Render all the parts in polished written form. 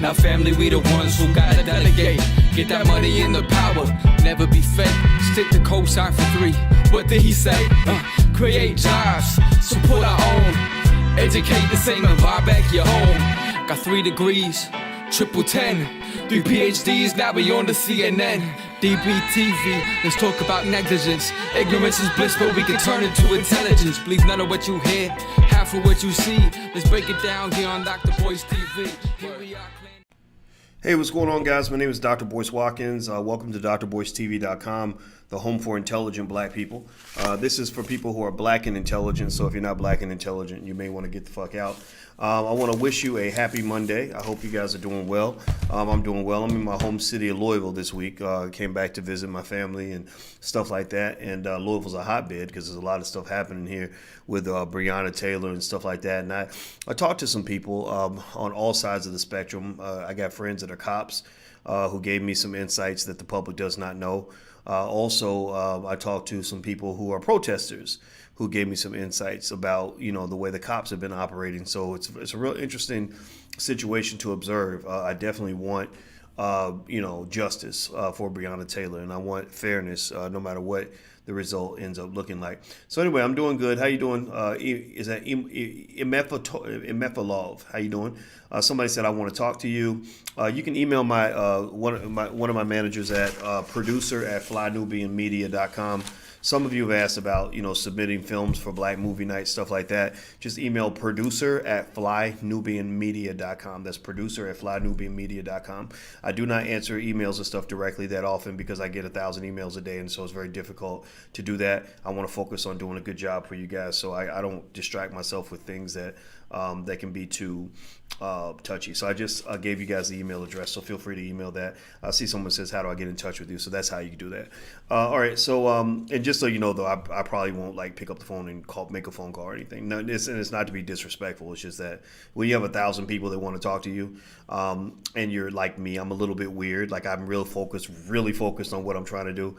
Now family, we the ones who gotta delegate. Get that money and the power, never be fake. Stick to cosign for 3. What did he say? Create jobs, support our own. Educate the same and buy back your home. Got 3 degrees, triple 10. 3 PhDs, now we on the CNN. DBTV, let's talk about negligence. Ignorance is bliss, but we can turn it to intelligence. Believe none of what you hear, half of what you see. Let's break it down here on Dr. Boyce TV. Here we are. Hey, what's going on, guys? My name is Dr. Boyce Watkins. Welcome to drboycetv.com, the home for intelligent black people. This is for people who are black and intelligent, so if you're not black and intelligent, you may want to get the fuck out. I want to wish you a happy Monday. I hope you guys are doing well. I'm doing well. I'm in my home city of Louisville this week. Came back to visit my family and stuff like that. And Louisville's a hotbed because there's a lot of stuff happening here with Breonna Taylor and stuff like that. And I talked to some people on all sides of the spectrum. I got friends that are cops who gave me some insights that the public does not know. Also, I talked to some people who are protesters who gave me some insights about, the way the cops have been operating. So it's a real interesting situation to observe. I definitely want, justice for Breonna Taylor, and I want fairness no matter what the result ends up looking like. So anyway, I'm doing good. How you doing? Is that Imefalov? How you doing? Somebody said I want to talk to you. You can email my one of my managers at producer@flynubianmedia.com. Some of you have asked about, submitting films for Black Movie Night, stuff like that. Just email producer@flynubianmedia.com. That's producer@flynubianmedia.com. I do not answer emails and stuff directly that often because I get 1,000 emails a day, and so it's very difficult to do that. I want to focus on doing a good job for you guys, so I don't distract myself with things that can be too touchy. So I just gave you guys the email address, so feel free to email that. I see someone says, how do I get in touch with you? So that's how you can do that. All right, so and just so you know, though, I probably won't pick up the phone and make a phone call or anything. No, it's not to be disrespectful. It's just that when you have 1,000 people that want to talk to you, and you're like me, I'm a little bit weird. I'm really focused on what I'm trying to do.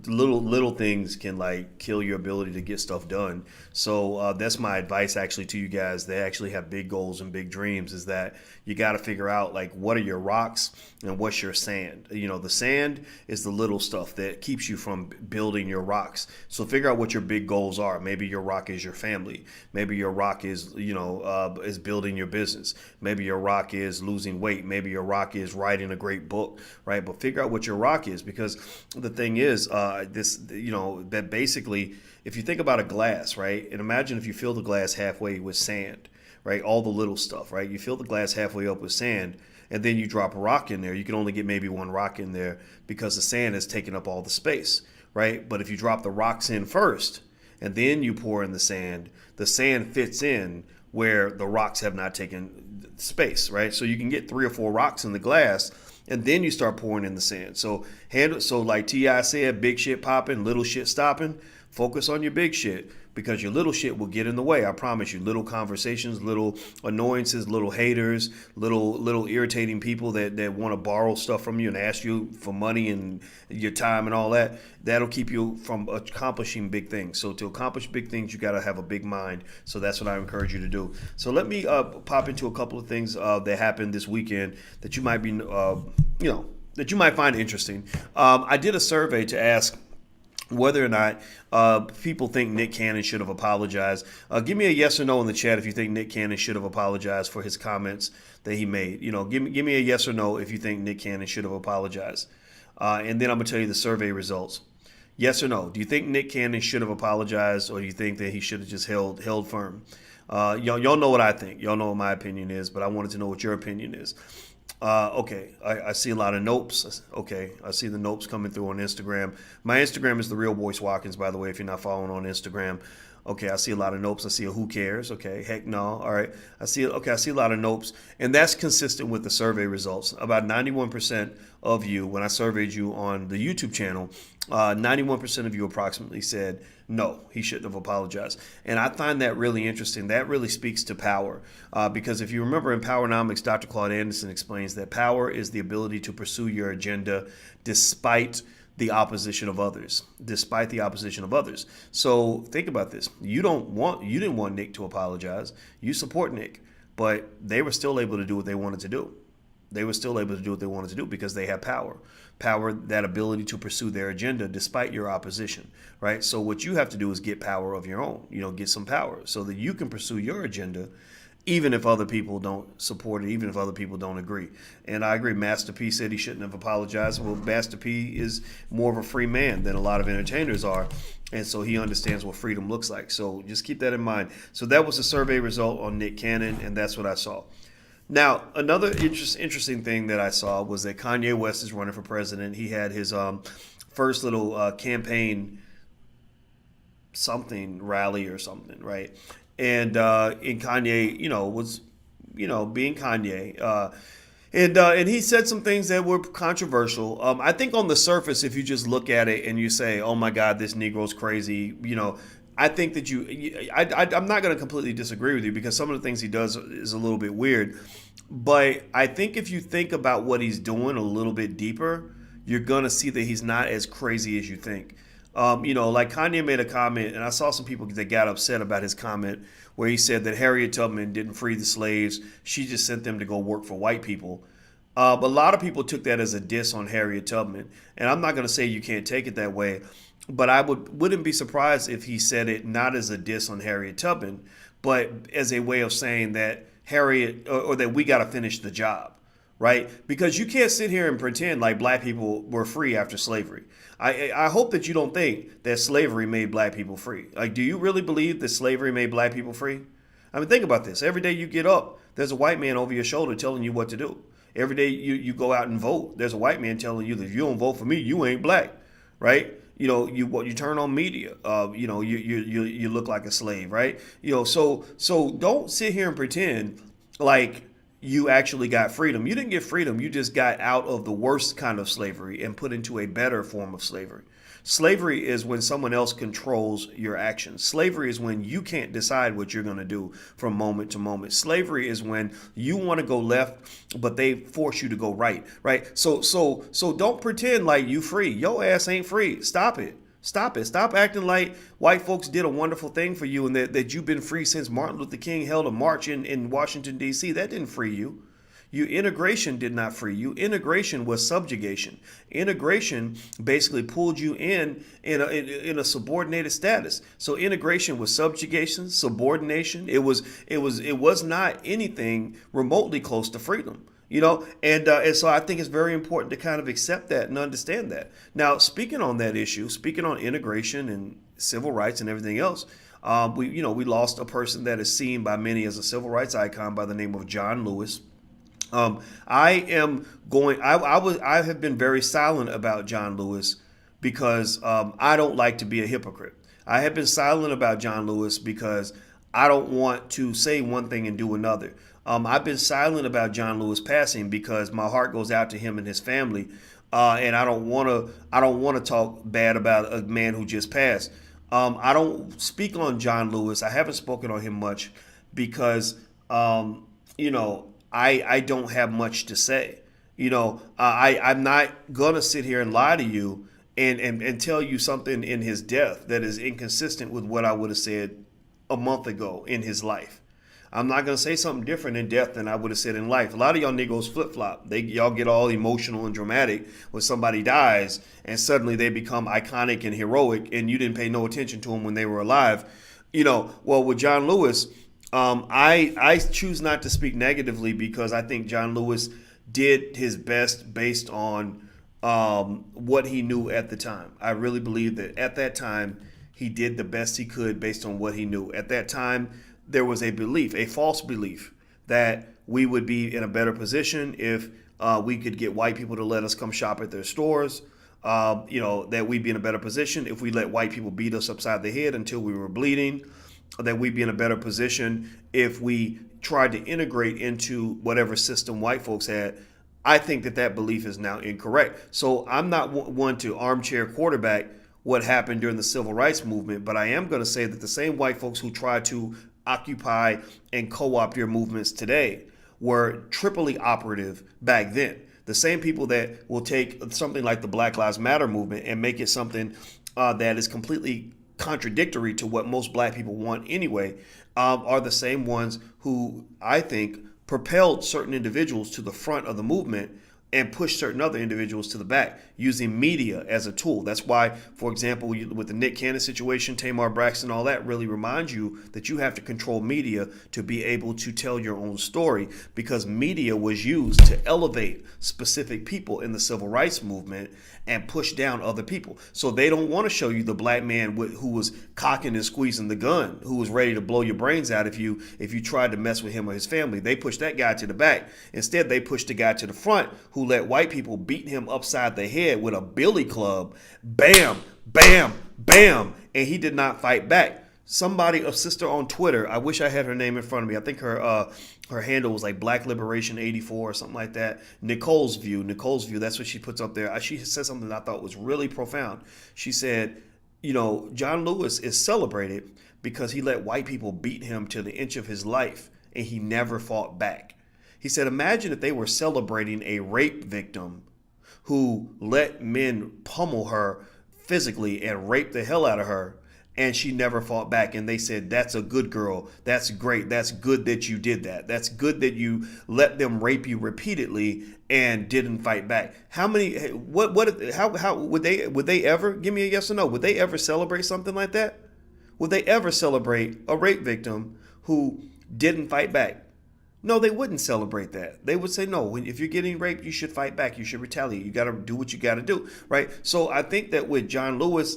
Little things can kill your ability to get stuff done. So that's my advice actually to you guys that actually have big goals and big dreams, is that you got to figure out what are your rocks and what's your sand. The sand is the little stuff that keeps you from building your rocks. So figure out what your big goals are. Maybe your rock is your family. Maybe your rock is is building your business. Maybe your rock is losing weight. Maybe your rock is writing a great book, right? But figure out what your rock is, because the thing is, that basically, if you think about a glass, right, and imagine if you fill the glass halfway with sand, right, all the little stuff, right, you fill the glass halfway up with sand, and then you drop a rock in there, you can only get maybe one rock in there because the sand has taken up all the space, right? But if you drop the rocks in first and then you pour in the sand fits in where the rocks have not taken space, right? So you can get 3 or 4 rocks in the glass, and then you start pouring in the sand. So like T.I. said, big shit popping, little shit stopping. Focus on your big shit, because your little shit will get in the way. I promise you. Little conversations, little annoyances, little haters, little irritating people that want to borrow stuff from you and ask you for money and your time and all that. That'll keep you from accomplishing big things. So to accomplish big things, you got to have a big mind. So that's what I encourage you to do. So let me pop into a couple of things that happened this weekend that you might be, that you might find interesting. I did a survey to ask whether or not people think Nick Cannon should have apologized. Give me a yes or no in the chat if you think Nick Cannon should have apologized for his comments that he made. Give me a yes or no if you think Nick Cannon should have apologized. And then I'm going to tell you the survey results. Yes or no? Do you think Nick Cannon should have apologized, or do you think that he should have just held firm? Y'all know what I think. Y'all know what my opinion is, but I wanted to know what your opinion is. Okay, I see a lot of nopes. Okay, I see the nopes coming through on Instagram. My Instagram is the real Boyce Watkins, by the way, if you're not following on Instagram. Okay, I see a lot of nopes. I see a who cares. Okay, heck no. All right, I see a lot of nopes, and that's consistent with the survey results. About 91% of you, when I surveyed you on the YouTube channel, 91% of you approximately said no, he shouldn't have apologized. And I find that really interesting. That really speaks to power, because if you remember in Powernomics, Dr. Claude Anderson explains that power is the ability to pursue your agenda despite the opposition of others, So think about this. You didn't want Nick to apologize. You support Nick, but they were still able to do what they wanted to do. They were still able to do what they wanted to do because they have power. Power, that ability to pursue their agenda despite your opposition, right? So what you have to do is get power of your own, get some power so that you can pursue your agenda even if other people don't support it, even if other people don't agree. And I agree, Master P said he shouldn't have apologized. Well, Master P is more of a free man than a lot of entertainers are. And so he understands what freedom looks like. So just keep that in mind. So that was the survey result on Nick Cannon, and that's what I saw. Now, another interesting thing that I saw was that Kanye West is running for president. He had his first little campaign rally or something, right? And Kanye, was, being Kanye. And he said some things that were controversial. I think on the surface, if you just look at it and you say, oh, my God, this Negro's crazy, I think that I'm not going to completely disagree with you because some of the things he does is a little bit weird. But I think if you think about what he's doing a little bit deeper, you're going to see that he's not as crazy as you think. Like Kanye made a comment, and I saw some people that got upset about his comment where he said that Harriet Tubman didn't free the slaves. She just sent them to go work for white people. But a lot of people took that as a diss on Harriet Tubman. And I'm not going to say you can't take it that way, but I wouldn't be surprised if he said it not as a diss on Harriet Tubman, but as a way of saying that Harriet or that we got to finish the job. Right? Because you can't sit here and pretend like black people were free after slavery. I hope that you don't think that slavery made black people free. Like, do you really believe that slavery made black people free? I mean, think about this. Every day you get up, there's a white man over your shoulder telling you what to do. Every day you go out and vote, there's a white man telling you that if you don't vote for me, you ain't black. Right? You turn on media, you look like a slave, right? So don't sit here and pretend like you actually got freedom. You didn't get freedom. You just got out of the worst kind of slavery and put into a better form of slavery. Slavery is when someone else controls your actions. Slavery is when you can't decide what you're going to do from moment to moment. Slavery is when you want to go left, but they force you to go right, right? So don't pretend like you free. Your ass ain't free. Stop it. Stop it. Stop acting like white folks did a wonderful thing for you and that you've been free since Martin Luther King held a march in Washington, D.C. That didn't free you. Integration did not free you. Integration was subjugation. Integration basically pulled you in a subordinated status. So integration was subjugation, subordination. It was not anything remotely close to freedom. And so I think it's very important to kind of accept that and understand that. Now, speaking on that issue, speaking on integration and civil rights and everything else, we lost a person that is seen by many as a civil rights icon by the name of John Lewis. I have been very silent about John Lewis because I don't like to be a hypocrite. I have been silent about John Lewis because I don't want to say one thing and do another. I've been silent about John Lewis passing because my heart goes out to him and his family, and I don't want to talk bad about a man who just passed. I don't speak on John Lewis. I haven't spoken on him much because I don't have much to say. I'm not gonna sit here and lie to you and tell you something in his death that is inconsistent with what I would have said a month ago in his life. I'm not going to say something different in death than I would have said in life. A lot of y'all Negroes flip-flop. Y'all get all emotional and dramatic when somebody dies, and suddenly they become iconic and heroic, and you didn't pay no attention to them when they were alive. Well, with John Lewis, I choose not to speak negatively because I think John Lewis did his best based on what he knew at the time. I really believe that at that time, he did the best he could based on what he knew. At that time, there was a belief, a false belief, that we would be in a better position if we could get white people to let us come shop at their stores. That we'd be in a better position if we let white people beat us upside the head until we were bleeding. That we'd be in a better position if we tried to integrate into whatever system white folks had. I think that belief is now incorrect. So I'm not one to armchair quarterback what happened during the civil rights movement, but I am going to say that the same white folks who try to occupy and co-opt your movements today were triply operative back then. The same people that will take something like the Black Lives Matter movement and make it something that is completely contradictory to what most black people want anyway, are the same ones who I think propelled certain individuals to the front of the movement and push certain other individuals to the back using media as a tool. That's why, for example, with the Nick Cannon situation, Tamar Braxton, all that really reminds you that you have to control media to be able to tell your own story, because media was used to elevate specific people in the civil rights movement and push down other people. So they don't want to show you the black man who was cocking and squeezing the gun, who was ready to blow your brains out if you tried to mess with him or his family. They pushed that guy to the back. Instead, they pushed the guy to the front who let white people beat him upside the head with a billy club. Bam, bam, bam. And he did not fight back. Somebody, a sister on Twitter, I wish I had her name in front of me. I think her handle was like Black Liberation 84 or something like that. Nicole's View, that's what she puts up there. She said something that I thought was really profound. She said, John Lewis is celebrated because he let white people beat him to the inch of his life and he never fought back. He said, imagine if they were celebrating a rape victim who let men pummel her physically and rape the hell out of her, and she never fought back. And they said, that's a good girl. That's great. That's good that you did that. That's good that you let them rape you repeatedly and didn't fight back. How would they ever, give me a yes or no, would they ever celebrate something like that? Would they ever celebrate a rape victim who didn't fight back? No, they wouldn't celebrate that. They would say, no, if you're getting raped, you should fight back. You should retaliate. You got to do what you got to do, right? So I think that with John Lewis,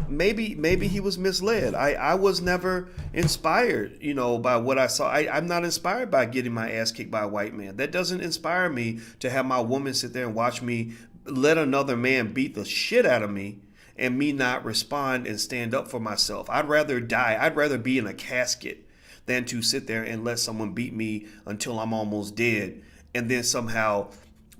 maybe he was misled. I was never inspired, by what I saw. I'm not inspired by getting my ass kicked by a white man. That doesn't inspire me to have my woman sit there and watch me let another man beat the shit out of me and me not respond and stand up for myself. I'd rather die. I'd rather be in a casket than to sit there and let someone beat me until I'm almost dead and then somehow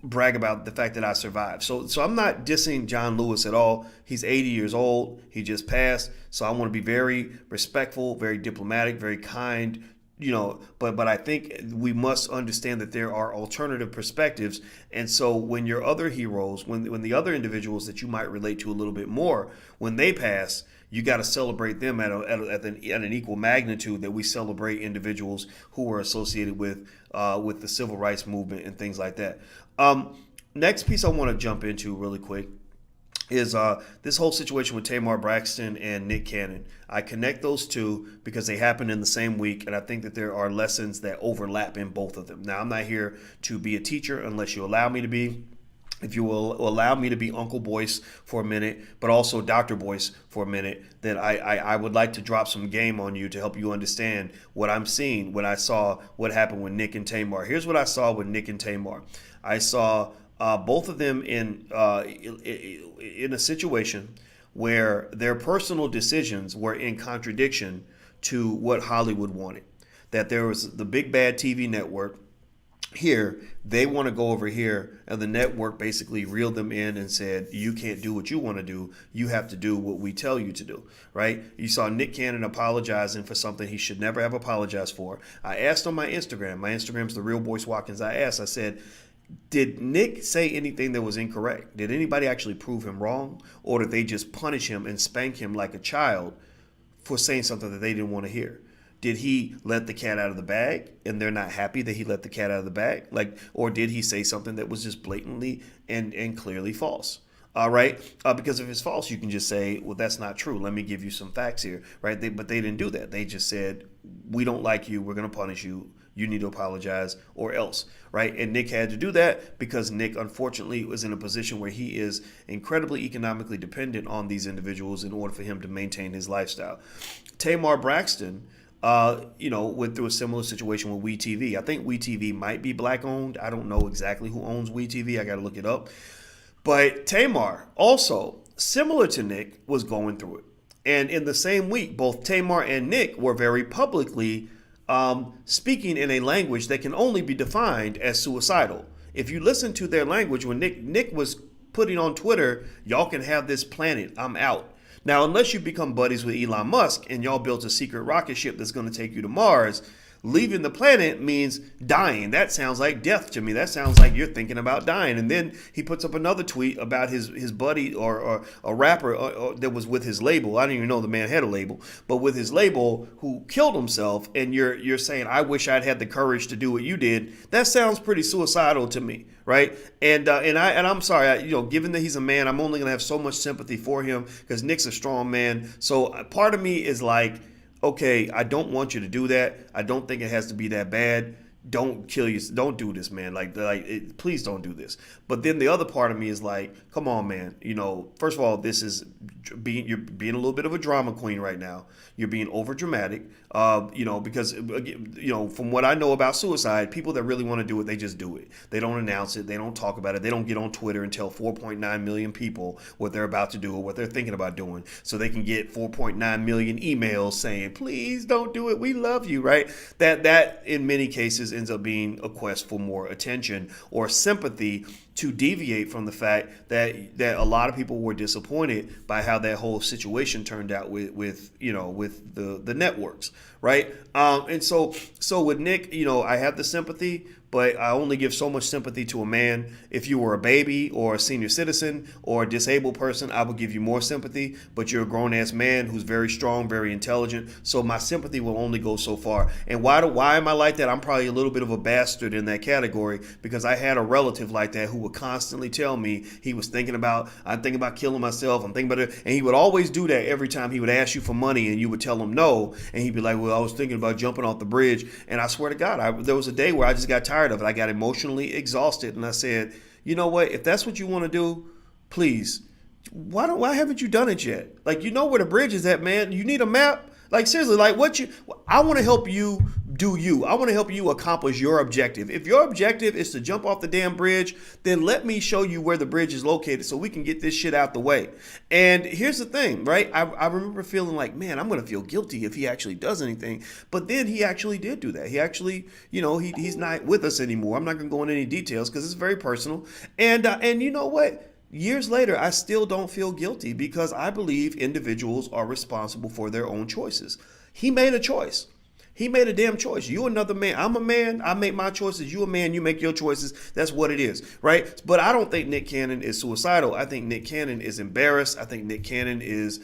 brag about the fact that I survived. So I'm not dissing John Lewis at all. He's 80 years old. He just passed. So I want to be very respectful, very diplomatic, very kind, but I think we must understand that there are alternative perspectives. And so when your other heroes, when the other individuals that you might relate to a little bit more, when they pass, you got to celebrate them at an equal magnitude that we celebrate individuals who were associated with the civil rights movement and things like that. Next piece I want to jump into really quick is this whole situation with Tamar Braxton and Nick Cannon. I connect those two because they happen in the same week, and I think that there are lessons that overlap in both of them. Now, I'm not here to be a teacher unless you allow me to be. If you will allow me to be Uncle Boyce for a minute, but also Dr. Boyce for a minute, then I would like to drop some game on you to help you understand what I'm seeing when I saw what happened with Nick and Tamar. Here's what I saw with Nick and Tamar. I saw both of them in a situation where their personal decisions were in contradiction to what Hollywood wanted. That there was the big bad TV network. Here, they want to go over here, and the network basically reeled them in and said, you can't do what you want to do. You have to do what we tell you to do, right? You saw Nick Cannon apologizing for something he should never have apologized for. I asked on my Instagram's The Real Boyce Watkins. I said, did Nick say anything that was incorrect? Did anybody actually prove him wrong? Or did they just punish him and spank him like a child for saying something that they didn't want to hear? Did he let the cat out of the bag and they're not happy that he let the cat out of the bag? Or did he say something that was just blatantly and clearly false? All right. Because if it's false, you can just say, well, that's not true. Let me give you some facts here. Right. But they didn't do that. They just said, we don't like you. We're going to punish you. You need to apologize or else. Right. And Nick had to do that because Nick, unfortunately, was in a position where he is incredibly economically dependent on these individuals in order for him to maintain his lifestyle. Tamar Braxton went through a similar situation with WeTV. I think WeTV might be black owned. I don't know exactly who owns WeTV. I got to look it up. But Tamar, also similar to Nick, was going through it. And in the same week, both Tamar and Nick were very publicly speaking in a language that can only be defined as suicidal. If you listen to their language, when Nick was putting on Twitter, y'all can have this planet, I'm out. Now, unless you become buddies with Elon Musk and y'all built a secret rocket ship that's going to take you to Mars, Leaving the planet means dying. That sounds like death to me. That sounds like you're thinking about dying. And then he puts up another tweet about his buddy or a rapper that was with his label. I didn't even know the man had a label, but with his label, who killed himself. And you're saying, I wish I'd had the courage to do what you did. That sounds pretty suicidal to me, right? And I'm sorry, given that he's a man, I'm only gonna have so much sympathy for him because Nick's a strong man. So part of me is like, okay, I don't want you to do that. I don't think it has to be that bad. Don't kill you. Don't do this, man. Please don't do this. But then the other part of me is like, come on, man. First of all, you're being a little bit of a drama queen right now. You're being over dramatic. Because from what I know about suicide, people that really want to do it, they just do it. They don't announce it. They don't talk about it. They don't get on Twitter and tell 4.9 million people what they're about to do or what they're thinking about doing, so they can get 4.9 million emails saying, please don't do it. We love you, right? That in many cases ends up being a quest for more attention or sympathy, to deviate from the fact that a lot of people were disappointed by how that whole situation turned out with the networks, right? And so with Nick, I have the sympathy, but I only give so much sympathy to a man. If you were a baby or a senior citizen or a disabled person, I would give you more sympathy, but you're a grown-ass man who's very strong, very intelligent, so my sympathy will only go so far. And why am I like that? I'm probably a little bit of a bastard in that category, because I had a relative like that who would constantly tell me he was I'm thinking about killing myself, I'm thinking about it, and he would always do that every time he would ask you for money and you would tell him no, and he'd be like, well, I was thinking about jumping off the bridge. And I swear to God, there was a day where I just got tired of it. I got emotionally exhausted, and I said, you know what? If that's what you want to do, please. Why haven't you done it yet? Like, you know where the bridge is at, man. You need a map. Like, seriously, I want to help you do you. I want to help you accomplish your objective. If your objective is to jump off the damn bridge, then let me show you where the bridge is located so we can get this shit out the way. And here's the thing, right? I remember feeling like, man, I'm going to feel guilty if he actually does anything. But then he actually did do that. He actually, he's not with us anymore. I'm not going to go into any details because it's very personal. And you know what? Years later, I still don't feel guilty because I believe individuals are responsible for their own choices. He made a choice. He made a damn choice. You another man. I'm a man. I make my choices. You a man. You make your choices. That's what it is, right? But I don't think Nick Cannon is suicidal. I think Nick Cannon is embarrassed. I think Nick Cannon is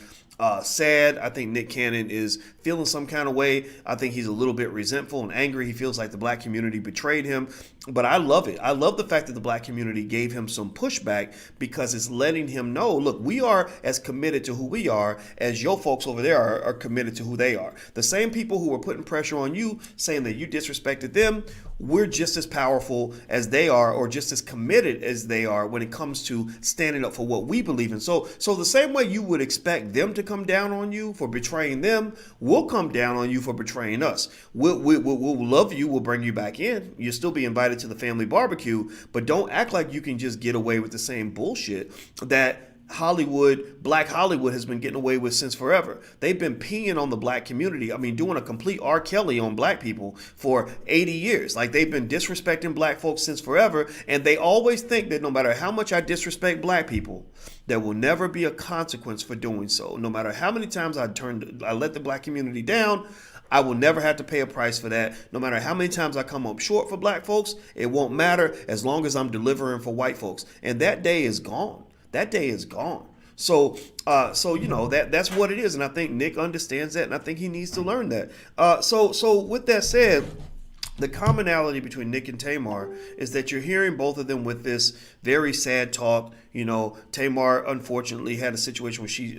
sad. I think Nick Cannon is feeling some kind of way. I think he's a little bit resentful and angry. He feels like the black community betrayed him. But I love it. I love the fact that the black community gave him some pushback, because it's letting him know, look, we are as committed to who we are as your folks over there are committed to who they are. The same people who were putting pressure on you, saying that you disrespected them, we're just as powerful as they are, or just as committed as they are when it comes to standing up for what we believe in. So the same way you would expect them to come down on you for betraying them, we'll come down on you for betraying us. We'll love you. We'll bring you back in. You'll still be invited to the family barbecue, but don't act like you can just get away with the same bullshit that Black Hollywood has been getting away with since forever. They've been peeing on the black community. I mean, doing a complete R. Kelly on black people for 80 years. Like, they've been disrespecting black folks since forever. And they always think that no matter how much I disrespect black people, there will never be a consequence for doing so. No matter how many times I let the black community down, I will never have to pay a price for that. No matter how many times I come up short for black folks, it won't matter as long as I'm delivering for white folks. And that day is gone. That day is gone. So that's what it is, and I think Nick understands that, and I think he needs to learn that. So with that said, the commonality between Nick and Tamar is that you're hearing both of them with this very sad talk. Tamar unfortunately had a situation where she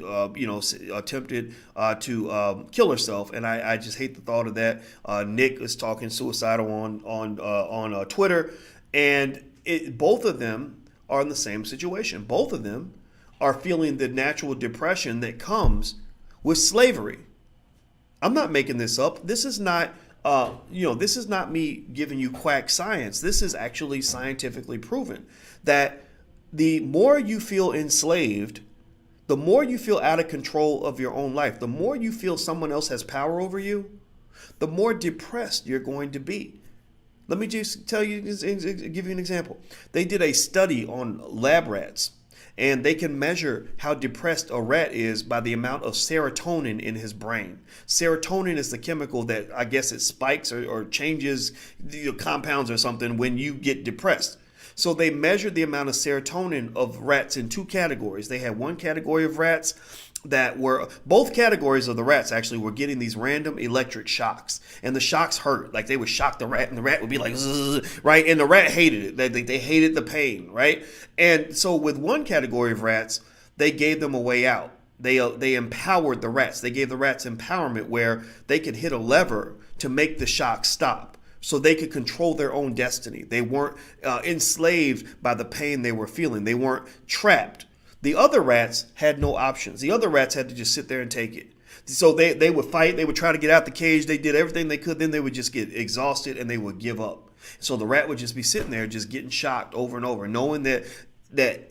attempted to kill herself, and I just hate the thought of that. Nick is talking suicidal on Twitter, and both of them are in the same situation. Both of them are feeling the natural depression that comes with slavery. I'm not making this up. This is not, this is not me giving you quack science. This is actually scientifically proven that the more you feel enslaved, the more you feel out of control of your own life, the more you feel someone else has power over you, the more depressed you're going to be. Let me just give you an example. They did a study on lab rats, And they can measure how depressed a rat is by the amount of serotonin in his brain. Serotonin is the chemical that I guess it spikes or changes the compounds or something when you get depressed. So they measured the amount of serotonin of rats in two categories. They had one category of rats that were, both categories of the rats actually were getting these random electric shocks, and the shocks hurt. Like they would shock the rat and the rat would be like, zzz, right? And the rat hated it. They hated the pain, right? And so with one category of rats, they gave them a way out. They empowered the rats. They gave the rats empowerment where they could hit a lever to make the shock stop, so they could control their own destiny. They weren't enslaved by the pain they were feeling. They weren't trapped. The other rats had no options. The other rats had to just sit there and take it. So they would fight. They would try to get out the cage. They did everything they could. Then they would just get exhausted and they would give up. So the rat would just be sitting there just getting shocked over and over, knowing that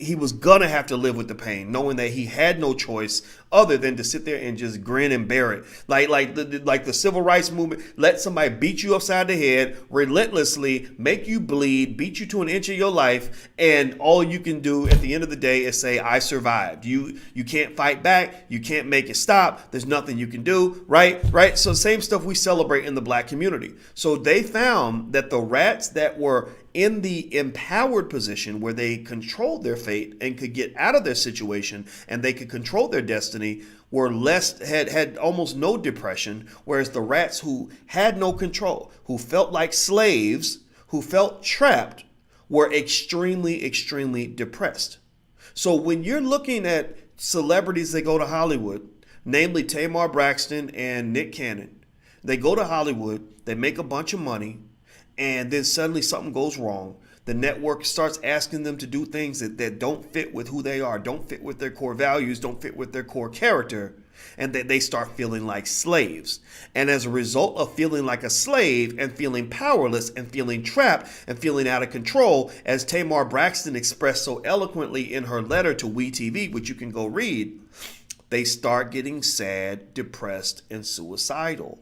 he was gonna have to live with the pain, knowing that he had no choice other than to sit there and just grin and bear it. Like the civil rights movement, let somebody beat you upside the head relentlessly, make you bleed, beat you to an inch of your life, and all you can do at the end of the day is say, I survived. You can't fight back, you can't make it stop, there's nothing you can do, right? So same stuff we celebrate in the black community. So they found that the rats that were in the empowered position where they controlled their fate and could get out of their situation and they could control their destiny were had almost no depression, whereas the rats who had no control, who felt like slaves, who felt trapped, were extremely, extremely depressed. So when you're looking at celebrities that go to Hollywood, namely Tamar Braxton and Nick Cannon, they go to Hollywood, they make a bunch of money, and then suddenly something goes wrong. The network starts asking them to do things that don't fit with who they are, don't fit with their core values, don't fit with their core character, and that they start feeling like slaves. And as a result of feeling like a slave and feeling powerless and feeling trapped and feeling out of control, as Tamar Braxton expressed so eloquently in her letter to WeTV, which you can go read, they start getting sad, depressed, and suicidal.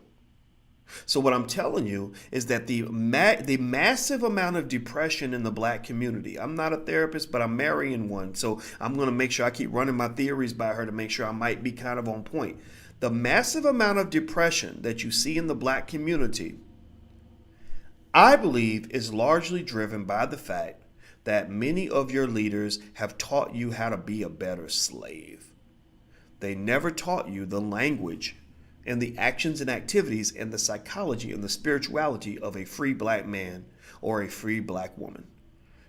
So what I'm telling you is that the massive amount of depression in the black community, I'm not a therapist, but I'm marrying one. So I'm going to make sure I keep running my theories by her to make sure I might be kind of on point. The massive amount of depression that you see in the black community, I believe, is largely driven by the fact that many of your leaders have taught you how to be a better slave. They never taught you the language and the actions and activities and the psychology and the spirituality of a free black man or a free black woman.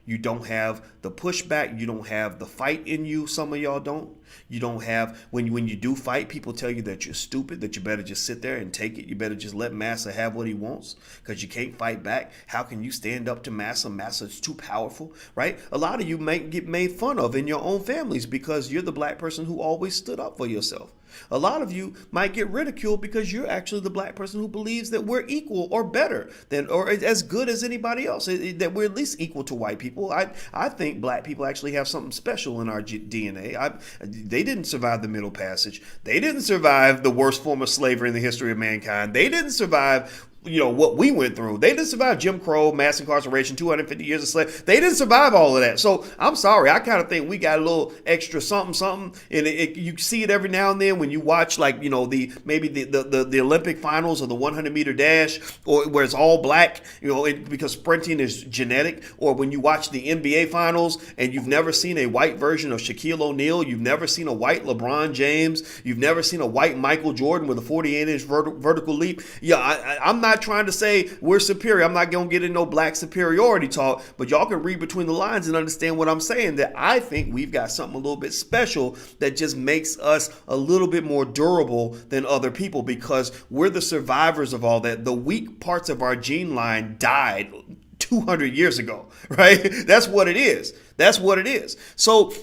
You don't have the pushback. You don't have the fight in you. Some of y'all don't. You don't have, when you do fight, people tell you that you're stupid, that you better just sit there and take it. You better just let Massa have what he wants because you can't fight back. How can you stand up to Massa? Massa's too powerful, right? A lot of you might get made fun of in your own families because you're the black person who always stood up for yourself. A lot of you might get ridiculed because you're actually the black person who believes that we're equal or better than or as good as anybody else, that we're at least equal to white people. I think black people actually have something special in our DNA. They didn't survive the Middle Passage. They didn't survive the worst form of slavery in the history of mankind. They didn't survive what we went through. They didn't survive Jim Crow, mass incarceration, 250 years of slavery. They didn't survive all of that. So I'm sorry. I kind of think we got a little extra something. And you see it every now and then when you watch the Olympic finals or the 100-meter dash, or where it's all black, because sprinting is genetic. Or when you watch the NBA finals and you've never seen a white version of Shaquille O'Neal, you've never seen a white LeBron James, you've never seen a white Michael Jordan with a 48-inch vertical leap. I'm not trying to say we're superior. I'm not going to get in no black superiority talk, but y'all can read between the lines and understand what I'm saying, that I think we've got something a little bit special that just makes us a little bit more durable than other people because we're the survivors of all that. The weak parts of our gene line died 200 years ago, right? That's what it is. That's what it is. So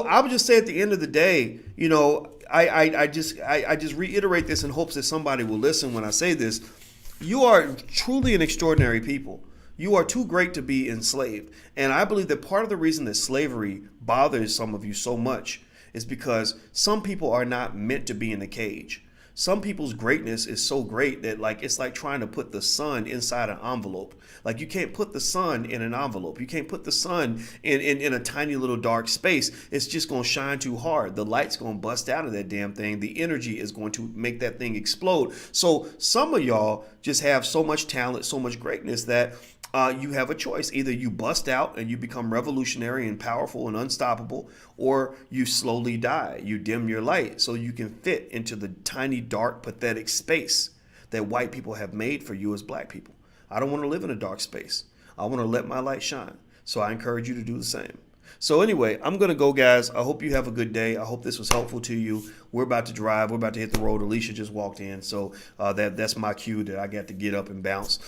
I would just say at the end of the day, I just reiterate this in hopes that somebody will listen when I say this. You are truly an extraordinary people. You are too great to be enslaved. And I believe that part of the reason that slavery bothers some of you so much is because some people are not meant to be in a cage. Some people's greatness is so great that like it's like trying to put the sun inside an envelope. Like you can't put the sun in an envelope. You can't put the sun in a tiny little dark space. It's just going to shine too hard. The light's going to bust out of that damn thing. The energy is going to make that thing explode. So some of y'all just have so much talent, so much greatness that you have a choice. Either you bust out and you become revolutionary and powerful and unstoppable, or you slowly die. You dim your light so you can fit into the tiny, dark, pathetic space that white people have made for you as black people. I don't want to live in a dark space. I want to let my light shine. So I encourage you to do the same. So anyway, I'm going to go, guys. I hope you have a good day. I hope this was helpful to you. We're about to drive. We're about to hit the road. Alicia just walked in. So that's my cue that I got to get up and bounce.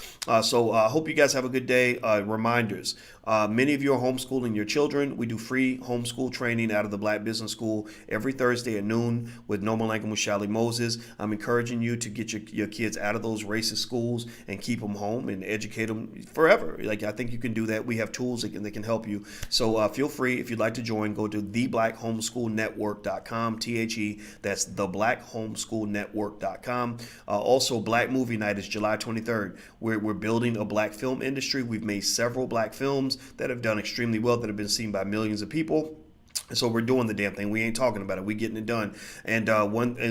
So I hope you guys have a good day. Reminders. Many of you are homeschooling your children. We do free homeschool training out of the Black Business School every Thursday at noon with No Malanka Mushali Moses. I'm encouraging you to get your kids out of those racist schools and keep them home and educate them forever. Like, I think you can do that. We have tools that can help you. So feel free, if you'd like to join, go to theblackHomeschoolNetwork.com, THE. That's theblackHomeschoolNetwork.com. Also, Black Movie Night is July 23rd. We're building a black film industry. We've made several black films that have done extremely well, that have been seen by millions of people. So we're doing the damn thing. We ain't talking about it. We getting it done. And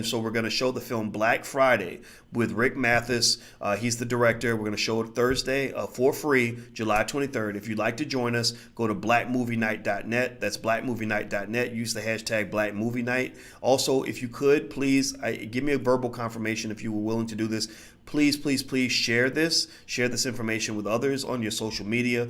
so we're going to show the film Black Friday with Rick Mathis. He's the director. We're going to show it Thursday for free, July 23rd. If you'd like to join us, go to blackmovienight.net. That's blackmovienight.net. Use the hashtag blackmovienight. Also, if you could, please give me a verbal confirmation if you were willing to do this. Please, please, please share this information with others on your social media.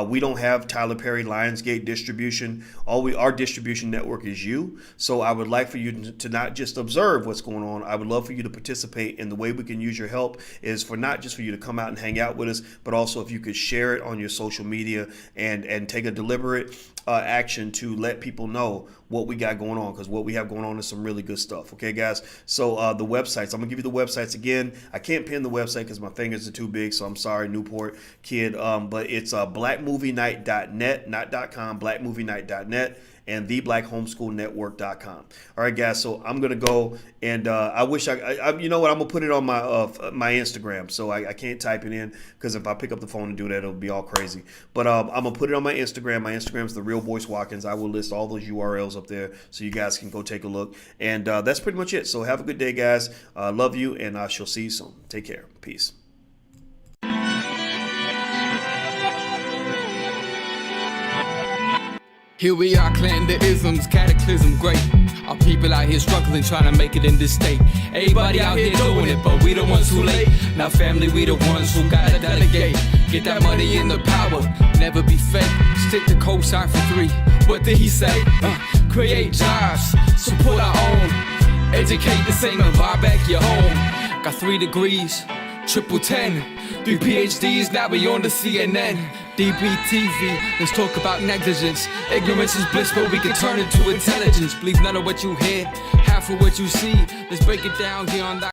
We don't have Tyler Perry Lionsgate distribution. Our distribution network is you. So I would like for you to not just observe what's going on. I would love for you to participate. And the way we can use your help is for not just for you to come out and hang out with us, but also if you could share it on your social media and take a deliberate action to let people know what we got going on, because what we have going on is some really good stuff. Okay, guys? So the websites, I'm going to give you the websites again. I can't pin the website because my fingers are too big, so I'm sorry, Newport kid. But it's blackmovienight.net, not .com, blackmovienight.net, and theblackHomeschoolNetwork.com. All right, guys, so I'm going to go, and I wish I you know what, I'm going to put it on my Instagram, so I can't type it in, because if I pick up the phone and do that, it'll be all crazy. But I'm going to put it on my Instagram. My Instagram is The Real Boyce Watkins. I will list all those URLs up there so you guys can go take a look. And that's pretty much it. So have a good day, guys. Love you, and I shall see you soon. Take care. Peace. Here we are, clan the isms, cataclysm great. Our people out here struggling, trying to make it in this state. Everybody out here doing it, but we the ones who late. Now family, we the ones who gotta delegate. Get that money in the power, never be fake. Stick to cosign for 3. What did he say? Create jobs, support our own. Educate the same and buy back your home. Got 3 degrees, triple 10. 3 PhDs, now we on the CNN. DBTV, let's talk about negligence. Ignorance is bliss, but we can turn it to intelligence. Believe none of what you hear, half of what you see. Let's break it down here on the